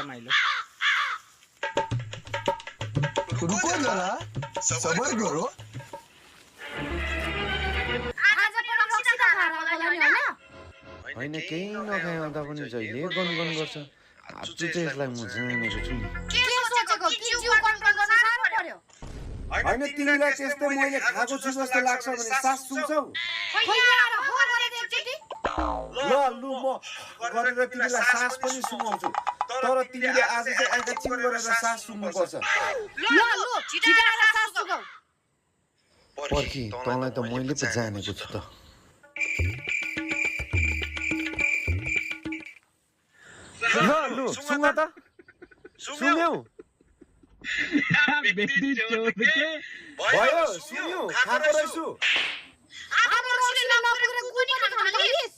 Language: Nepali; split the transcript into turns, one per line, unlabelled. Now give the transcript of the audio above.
रमाइलो
रुको जरा सबर करो
आज पनि रक्सी त खाएर होला नि हैन
होइन केही नखाए अन्त पनि जहिले गनगन गर्छ आज चाहिँ यसलाई म जानेको छु नि
के सोचेको कि जिउ कन्ट्रोल गर्न साह्रो पर्यो
होइन तिमीलाई त्यस्तो मैले खाएको छु जस्तो लाग्छ भने सास सुन्छौ
खोइ आएर हो गरेर एकचोटी
ल लु म गरेर तिमीलाई सास पनि सुँगाउँछु तर तिमीले आज चाहिँ एकैछिन गरेर सास सुँग्नुपर्छ
ल लु छिटाएर सास सुगाउ
पर्खी तँलाई त मैले पो जानेको छु त ल लु सुँग त सुन्यौ भयो सुन्यौ खाएको रहेछु
अब रक्सीले नपुगेर कुनी खान थालिस्